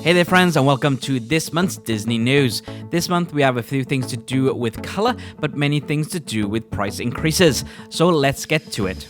Hey there friends, and welcome to this month's Disney News. This month we have a few things to do with color, but many things to do with price increases. So let's get to it.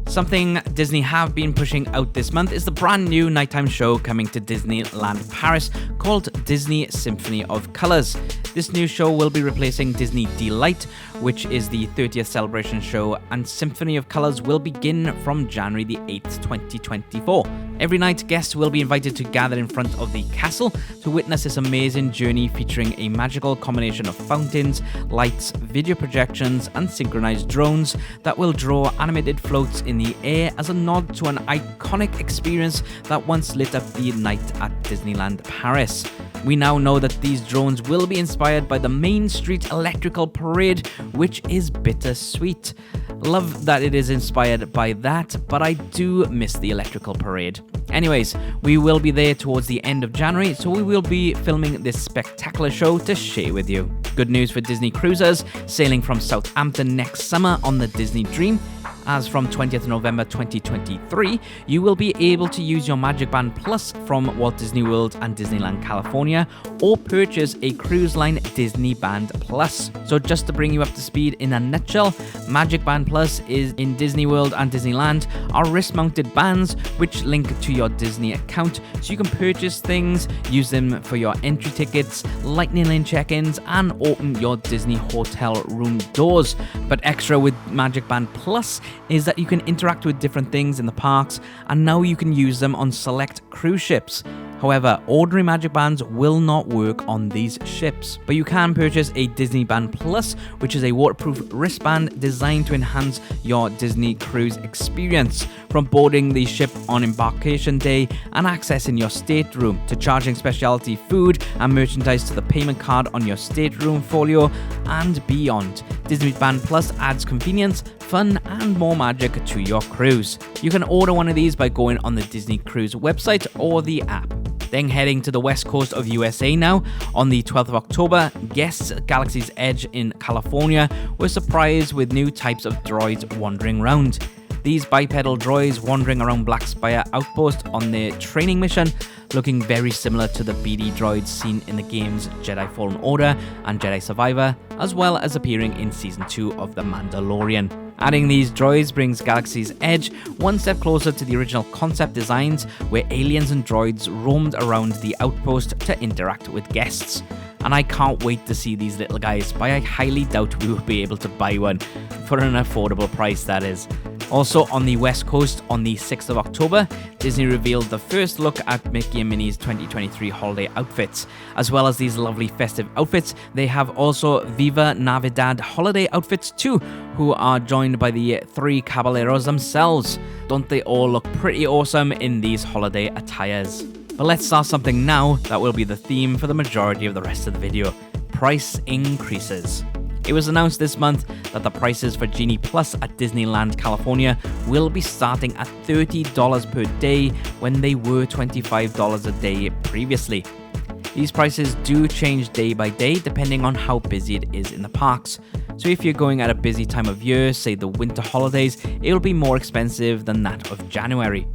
Something Disney have been pushing out this month is the brand new nighttime show coming to Disneyland Paris called Disney Symphony of Colours. This new show will be replacing Disney Delight, which is the 30th celebration show, and Symphony of Colours will begin from January the 8th, 2024. Every night, guests will be invited to gather in front of the castle to witness this amazing journey featuring a magical combination of fountains, lights, video projections, and synchronized drones that will draw animated floats in the air as a nod to an iconic experience that once lit up the night at Disneyland Paris. We now know that these drones will be inspired by the Main Street Electrical Parade, which is bittersweet. Love that it is inspired by that, but I do miss the Electrical Parade. Anyways, we will be there towards the end of January, so we will be filming this spectacular show to share with you. Good news for Disney cruisers sailing from Southampton next summer on the Disney Dream. As from 20th November 2023, you will be able to use your Magicband Plus from Walt Disney World and Disneyland California, or purchase a cruise line Disneyband Plus. So just to bring you up to speed in a nutshell, Magicband Plus is in Disney World and Disneyland are wrist-mounted bands which link to your Disney account, so you can purchase things, use them for your entry tickets, lightning lane check-ins, and open your Disney hotel room doors. But extra with Magicband Plus is that you can interact with different things in the parks, and now you can use them on select cruise ships. However, ordinary Magic Bands will not work on these ships, but you can purchase a Disneyband Plus, which is a waterproof wristband designed to enhance your Disney cruise experience, from boarding the ship on embarkation day and accessing your stateroom, to charging specialty food and merchandise to the payment card on your stateroom folio and beyond. Disneyband Plus adds convenience, fun, and more magic to your cruise. You can order one of these by going on the Disney Cruise website or the app. Then heading to the west coast of USA now, on the 12th of October, guests at Galaxy's Edge in California were surprised with new types of droids wandering around. These bipedal droids wandering around Black Spire Outpost on their training mission, looking very similar to the BD droids seen in the games Jedi Fallen Order and Jedi Survivor, as well as appearing in Season 2 of The Mandalorian. Adding these droids brings Galaxy's Edge one step closer to the original concept designs, where aliens and droids roamed around the outpost to interact with guests. And I can't wait to see these little guys, but I highly doubt we will be able to buy one, for an affordable price that is. Also on the west coast, on the 6th of October, Disney revealed the first look at Mickey and Minnie's 2023 holiday outfits. As well as these lovely festive outfits, they have also Viva Navidad holiday outfits too, who are joined by the three caballeros themselves. Don't they all look pretty awesome in these holiday attires? But let's start something now that will be the theme for the majority of the rest of the video: price increases. It was announced this month that the prices for Genie Plus at Disneyland California will be starting at $30 per day when they were $25 a day previously. These prices do change day by day depending on how busy it is in the parks. So if you're going at a busy time of year, say the winter holidays, it'll be more expensive than that of January.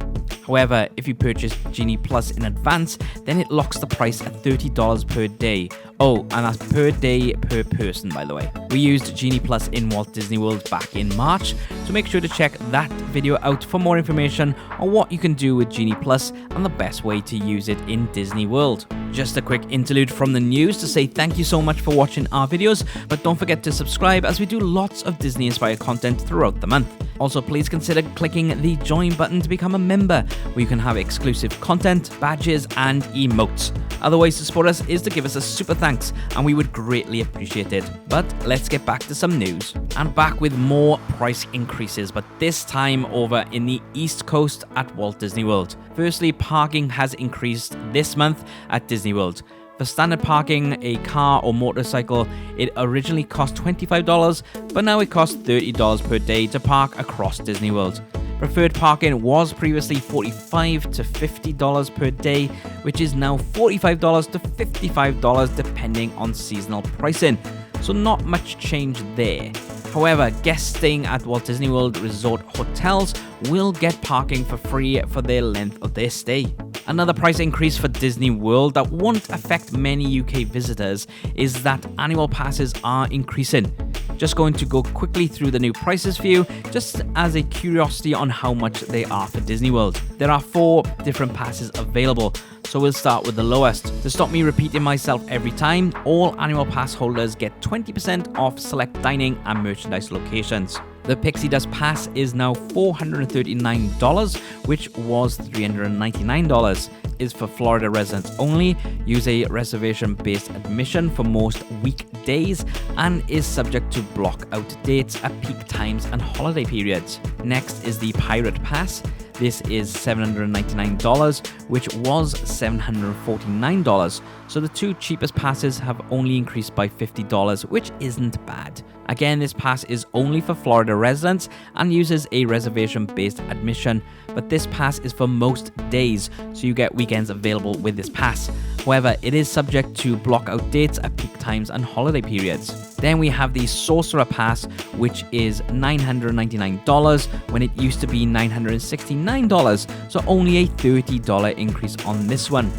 However, if you purchase Genie Plus in advance, then it locks the price at $30 per day. Oh, and that's per day per person, by the way. We used Genie Plus in Walt Disney World back in March, so make sure to check that video out for more information on what you can do with Genie Plus and the best way to use it in Disney World. Just a quick interlude from the news to say thank you so much for watching our videos, but don't forget to subscribe as we do lots of Disney-inspired content throughout the month. Also, please consider clicking the join button to become a member, where you can have exclusive content, badges, and emotes. Other ways to support us is to give us a super thanks, and we would greatly appreciate it. But let's get back to some news. And back with more price increases, but this time over in the East Coast at Walt Disney World. Firstly, parking has increased this month at Disney World. For standard parking, a car or motorcycle, it originally cost $25, but now it costs $30 per day to park across Disney World. Preferred parking was previously $45 to $50 per day, which is now $45 to $55 depending on seasonal pricing. So not much change there. However, guests staying at Walt Disney World Resort hotels will get parking for free for the length of their stay. Another price increase for Disney World that won't affect many UK visitors is that annual passes are increasing. Just going to go quickly through the new prices for you, just as a curiosity on how much they are for Disney World. There are 4 different passes available, so we'll start with the lowest. To stop me repeating myself every time, all annual pass holders get 20% off select dining and merchandise locations. The Pixie Dust Pass is now $439, which was $399. Is for Florida residents only, use a reservation-based admission for most weekdays, and is subject to block-out dates at peak times and holiday periods. Next is the Pirate Pass. This is $799, which was $749. So the 2 cheapest passes have only increased by $50, which isn't bad. Again, this pass is only for Florida residents and uses a reservation-based admission, but this pass is for most days, so you get weekends available with this pass. However, it is subject to block-out dates at peak times and holiday periods. Then we have the Sorcerer Pass, which is $999 when it used to be $969, so only a $30 increase on this one.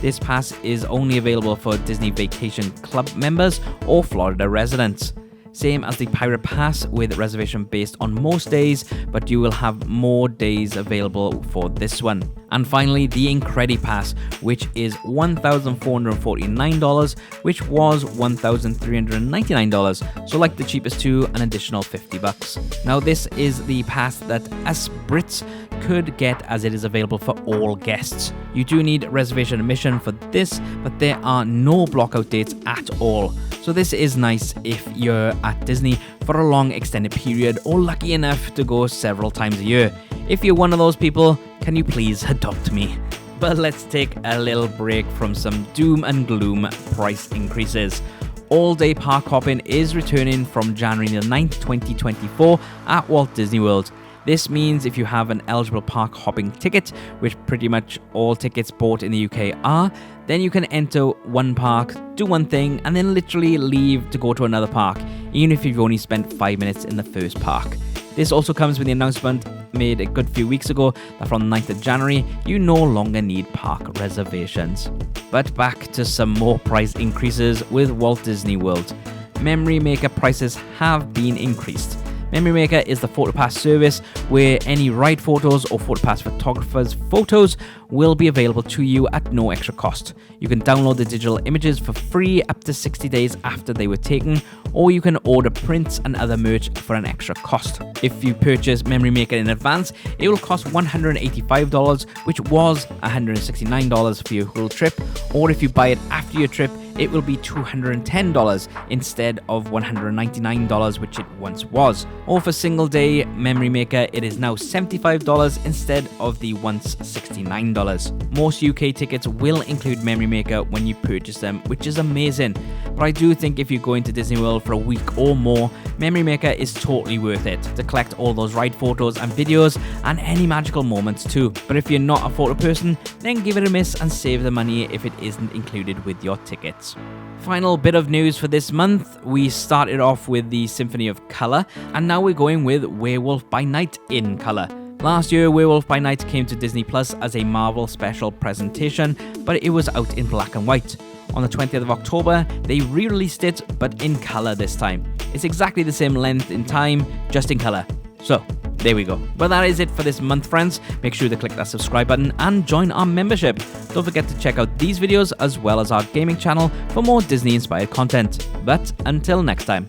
This pass is only available for Disney Vacation Club members or Florida residents. Same as the Pirate Pass with reservation based on most days, but you will have more days available for this one. And finally, the Incredi Pass, which is $1,449, which was $1,399. So like the cheapest 2, an additional $50. Now this is the pass that us Brits could get, as it is available for all guests. You do need reservation admission for this, but there are no blockout dates at all. So this is nice if you're at Disney for a long extended period or lucky enough to go several times a year. If you're one of those people, can you please adopt me? But let's take a little break from some doom and gloom price increases. All-day park hopping is returning from January the 9th, 2024 at Walt Disney World. This means if you have an eligible park hopping ticket, which pretty much all tickets bought in the UK are, then you can enter one park, do one thing, and then literally leave to go to another park, even if you've only spent 5 minutes in the first park. This also comes with the announcement made a good few weeks ago that from the 9th of January, you no longer need park reservations. But back to some more price increases with Walt Disney World. Memory Maker prices have been increased. Memory Maker is the PhotoPass service where any ride photos or PhotoPass photographers' photos will be available to you at no extra cost. You can download the digital images for free up to 60 days after they were taken, or you can order prints and other merch for an extra cost. If you purchase Memory Maker in advance, it will cost $185, which was $169 for your whole trip, or if you buy it after your trip, it will be $210 instead of $199, which it once was. Or for single day Memory Maker, it is now $75 instead of the once $69. Most UK tickets will include Memory Maker when you purchase them, which is amazing. But I do think if you're going to Disney World for a week or more, Memory Maker is totally worth it to collect all those ride photos and videos and any magical moments too. But if you're not a photo person, then give it a miss and save the money if it isn't included with your tickets. Final bit of news for this month, we started off with the Symphony of Colour, and now we're going with Werewolf by Night in colour. Last year, Werewolf by Night came to Disney Plus as a Marvel special presentation, but it was out in black and white. On the 20th of October, they re-released it, but in colour this time. It's exactly the same length in time, just in colour. So, there we go. But that is it for this month, friends. Make sure to click that subscribe button and join our membership. Don't forget to check out these videos as well as our gaming channel for more Disney-inspired content. But until next time.